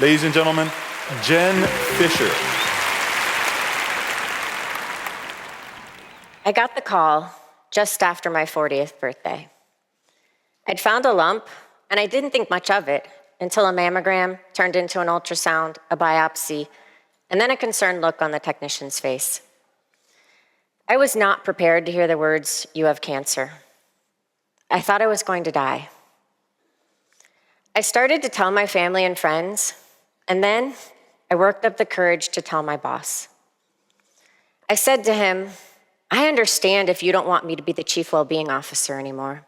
Ladies and gentlemen, Jen Fisher. I got the call just after my 40th birthday. I'd found a lump, and I didn't think much of it until a mammogram turned into an ultrasound, a biopsy, and then a concerned look on the technician's face. I was not prepared to hear the words, "You have cancer." I thought I was going to die. I started to tell my family and friends, and then I worked up the courage to tell my boss. I said to him, "I understand if you don't want me to be the chief well-being officer anymore.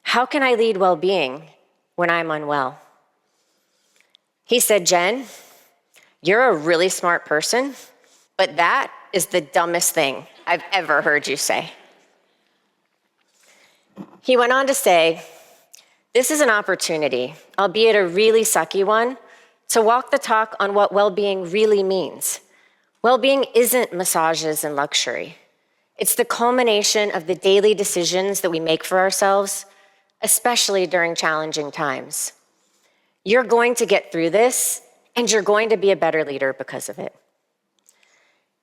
How can I lead well-being when I'm unwell?" He said, "Jen, you're a really smart person, but that is the dumbest thing I've ever heard you say." He went on to say, "This is an opportunity, albeit a really sucky one, to walk the talk on what well-being really means. Well-being isn't massages and luxury. It's the culmination of the daily decisions that we make for ourselves, especially during challenging times. You're going to get through this, and you're going to be a better leader because of it."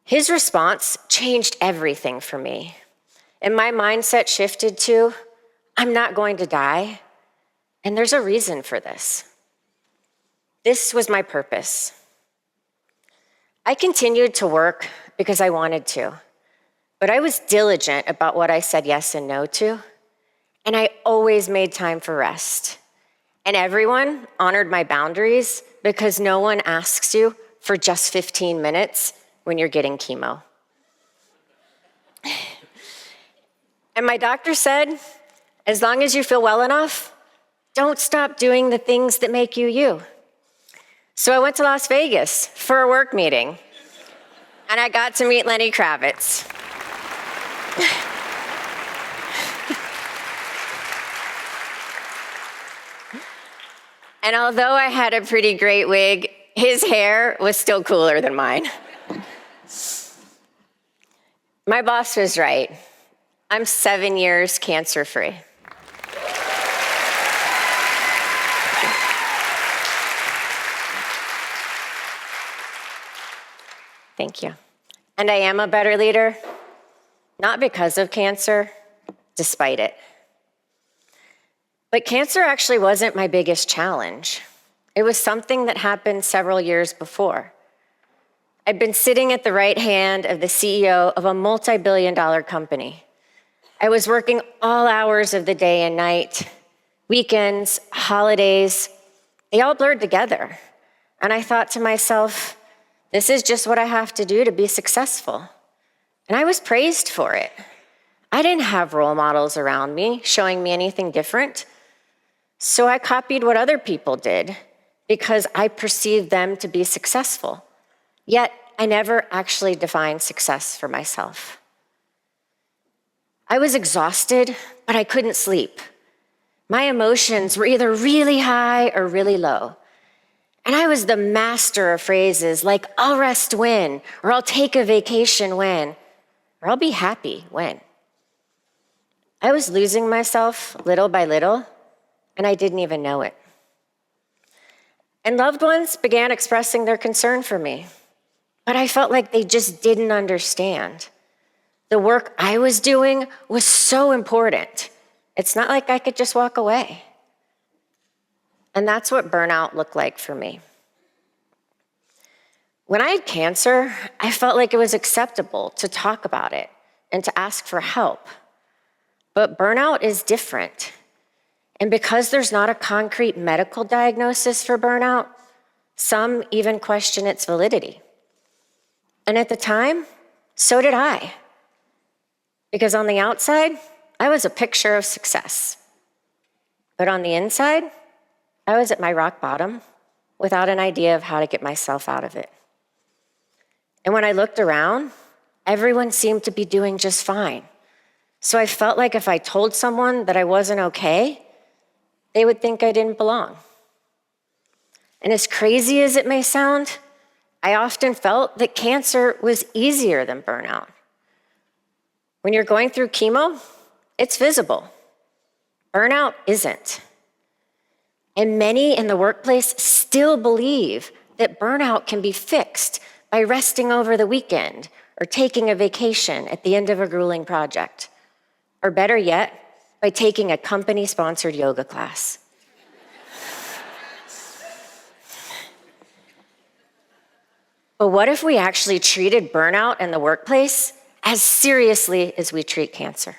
His response changed everything for me, and my mindset shifted to, I'm not going to die, and there's a reason for this. This was my purpose. I continued to work because I wanted to, but I was diligent about what I said yes and no to, and I always made time for rest. And everyone honored my boundaries because no one asks you for just 15 minutes when you're getting chemo. And my doctor said, as long as you feel well enough, don't stop doing the things that make you you. So I went to Las Vegas for a work meeting, and I got to meet Lenny Kravitz. And although I had a pretty great wig, his hair was still cooler than mine. My boss was right. I'm 7 years cancer-free. Thank you. And I am a better leader, not because of cancer, despite it. But cancer actually wasn't my biggest challenge. It was something that happened several years before. I'd been sitting at the right hand of the CEO of a multi-billion-dollar company. I was working all hours of the day and night, weekends, holidays, they all blurred together. And I thought to myself, this is just what I have to do to be successful. And I was praised for it. I didn't have role models around me showing me anything different. So I copied what other people did because I perceived them to be successful. Yet I never actually defined success for myself. I was exhausted, but I couldn't sleep. My emotions were either really high or really low. And I was the master of phrases like, I'll rest when, or I'll take a vacation when, or I'll be happy when. I was losing myself little by little, and I didn't even know it. And loved ones began expressing their concern for me, but I felt like they just didn't understand. The work I was doing was so important. It's not like I could just walk away. And that's what burnout looked like for me. When I had cancer, I felt like it was acceptable to talk about it and to ask for help. But burnout is different. And because there's not a concrete medical diagnosis for burnout, some even question its validity. And at the time, so did I. Because on the outside, I was a picture of success. But on the inside, I was at my rock bottom without an idea of how to get myself out of it. And when I looked around, everyone seemed to be doing just fine. So I felt like if I told someone that I wasn't okay, they would think I didn't belong. And as crazy as it may sound, I often felt that cancer was easier than burnout. When you're going through chemo, it's visible. Burnout isn't. And many in the workplace still believe that burnout can be fixed by resting over the weekend or taking a vacation at the end of a grueling project. Or better yet, by taking a company-sponsored yoga class. But what if we actually treated burnout in the workplace as seriously as we treat cancer?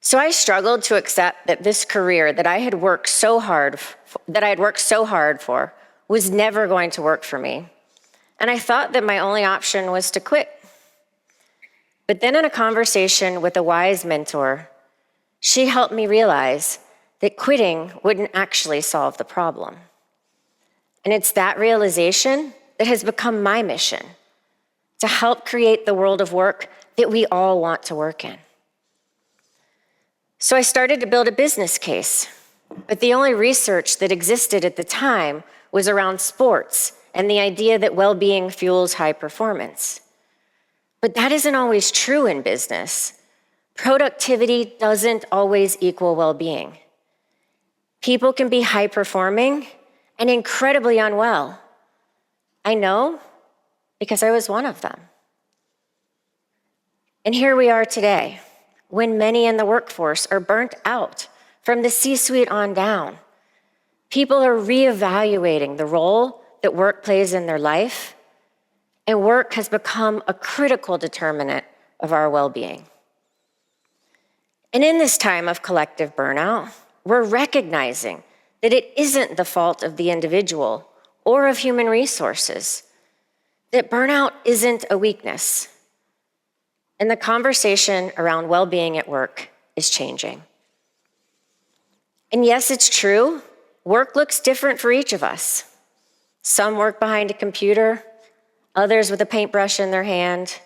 So I struggled to accept that this career that I had worked so hard for was never going to work for me. And I thought that my only option was to quit. But then in a conversation with a wise mentor, she helped me realize that quitting wouldn't actually solve the problem. And it's that realization that has become my mission, to help create the world of work that we all want to work in. So I started to build a business case, but the only research that existed at the time was around sports and the idea that well-being fuels high performance. But that isn't always true in business. Productivity doesn't always equal well-being. People can be high-performing and incredibly unwell. I know because I was one of them. And here we are today, when many in the workforce are burnt out from the C-suite on down. People are reevaluating the role that work plays in their life, and work has become a critical determinant of our well-being. And in this time of collective burnout, we're recognizing that it isn't the fault of the individual or of human resources, that burnout isn't a weakness. And the conversation around well-being at work is changing. And yes, it's true, work looks different for each of us. Some work behind a computer, others with a paintbrush in their hand,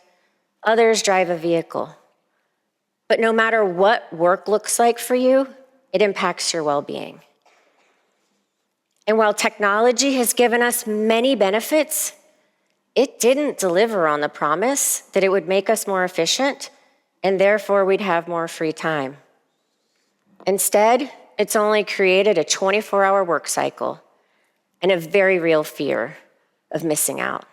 others drive a vehicle. But no matter what work looks like for you, it impacts your well-being. And while technology has given us many benefits, it didn't deliver on the promise that it would make us more efficient and therefore we'd have more free time. Instead, it's only created a 24-hour work cycle and a very real fear of missing out.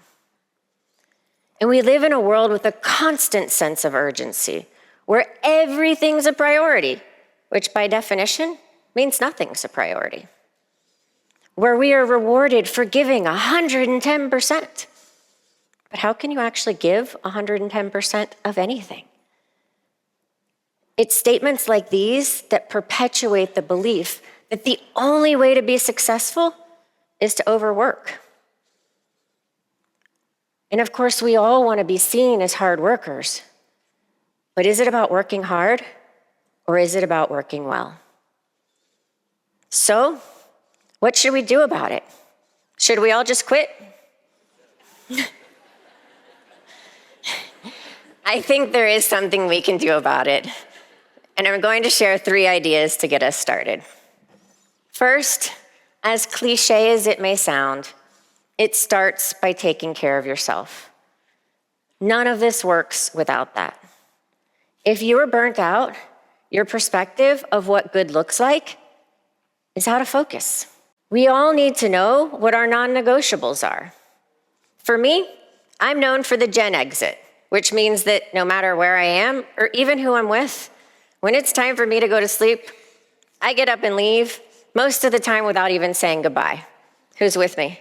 And we live in a world with a constant sense of urgency, where everything's a priority, which by definition means nothing's a priority. Where we are rewarded for giving 110%. But how can you actually give 110% of anything? It's statements like these that perpetuate the belief that the only way to be successful is to overwork. And of course, we all want to be seen as hard workers. But is it about working hard, or is it about working well? So, what should we do about it? Should we all just quit? I think there is something we can do about it. And I'm going to share 3 ideas to get us started. First, as cliche as it may sound, it starts by taking care of yourself. None of this works without that. If you are burnt out, your perspective of what good looks like is out of focus. We all need to know what our non-negotiables are. For me, I'm known for the Jen exit, which means that no matter where I am or even who I'm with, when it's time for me to go to sleep, I get up and leave, most of the time without even saying goodbye. Who's with me?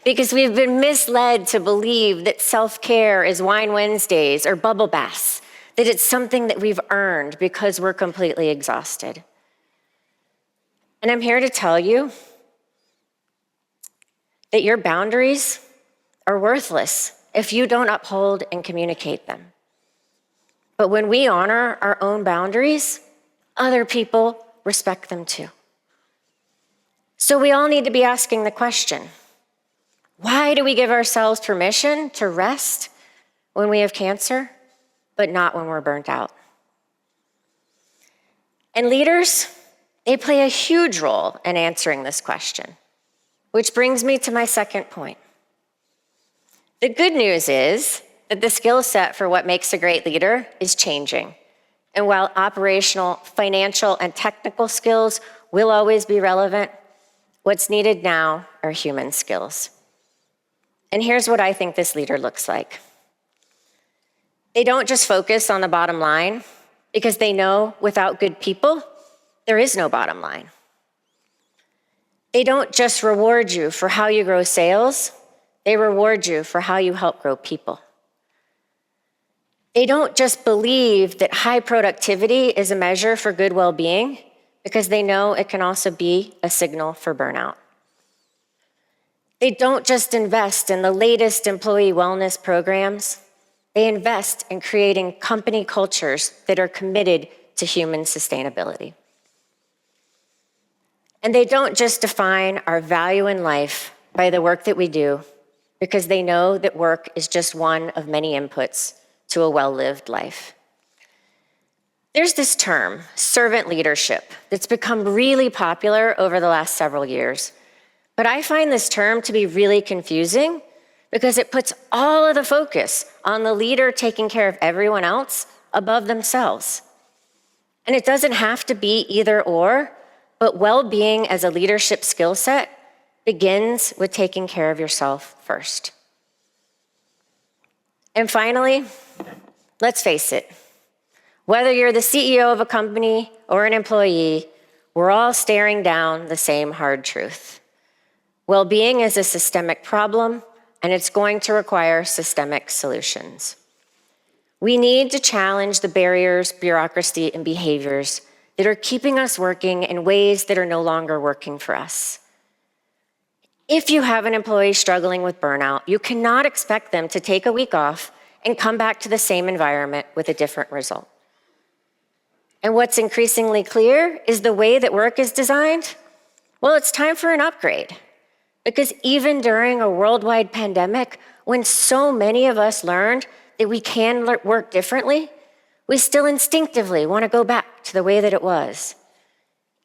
Because we've been misled to believe that self-care is Wine Wednesdays or bubble baths, that it's something that we've earned because we're completely exhausted. And I'm here to tell you that your boundaries are worthless if you don't uphold and communicate them. But when we honor our own boundaries, other people respect them too. So we all need to be asking the question, why do we give ourselves permission to rest when we have cancer, but not when we're burnt out? And leaders, they play a huge role in answering this question, which brings me to my second point. The good news is that the skill set for what makes a great leader is changing, And while operational, financial, and technical skills will always be relevant, what's needed now are human skills. And here's what I think this leader looks like. They don't just focus on the bottom line, because they know without good people, there is no bottom line. They don't just reward you for how you grow sales, they reward you for how you help grow people. They don't just believe that high productivity is a measure for good well-being, because they know it can also be a signal for burnout. They don't just invest in the latest employee wellness programs, they invest in creating company cultures that are committed to human sustainability. And they don't just define our value in life by the work that we do, because they know that work is just one of many inputs to a well-lived life. There's this term, servant leadership, that's become really popular over the last several years. But I find this term to be really confusing because it puts all of the focus on the leader taking care of everyone else above themselves. And it doesn't have to be either or, but well-being as a leadership skill set begins with taking care of yourself first. And finally, let's face it, whether you're the CEO of a company or an employee, we're all staring down the same hard truth. Well-being is a systemic problem, and it's going to require systemic solutions. We need to challenge the barriers, bureaucracy, and behaviors that are keeping us working in ways that are no longer working for us. If you have an employee struggling with burnout, you cannot expect them to take a week off and come back to the same environment with a different result. And what's increasingly clear is the way that work is designed, well, it's time for an upgrade. Because even during a worldwide pandemic, when so many of us learned that we can work differently, we still instinctively want to go back to the way that it was.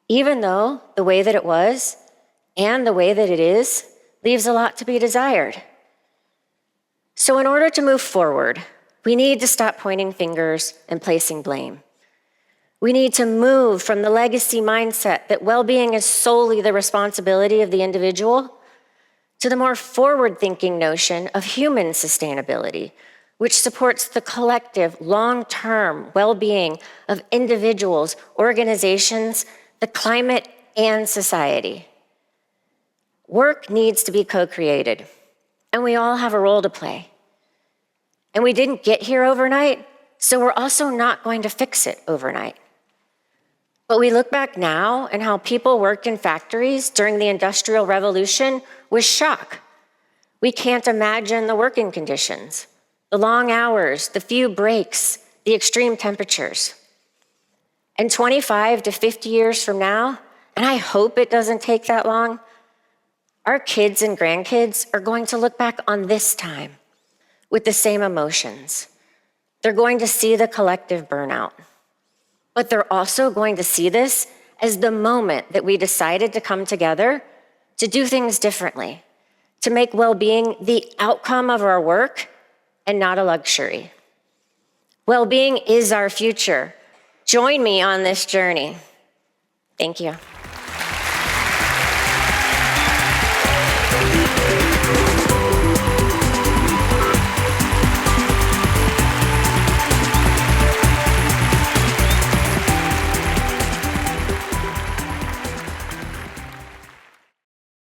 Even though the way that it was and the way that it is leaves a lot to be desired. So in order to move forward, we need to stop pointing fingers and placing blame. We need to move from the legacy mindset that well-being is solely the responsibility of the individual to the more forward-thinking notion of human sustainability, which supports the collective, long-term well-being of individuals, organizations, the climate, and society. Work needs to be co-created, and we all have a role to play. And we didn't get here overnight, so we're also not going to fix it overnight. But we look back now and how people worked in factories during the Industrial Revolution with shock. We can't imagine the working conditions, the long hours, the few breaks, the extreme temperatures. And 25 to 50 years from now, and I hope it doesn't take that long, our kids and grandkids are going to look back on this time with the same emotions. They're going to see the collective burnout. But they're also going to see this as the moment that we decided to come together to do things differently, to make well-being the outcome of our work and not a luxury. Well-being is our future. Join me on this journey. Thank you.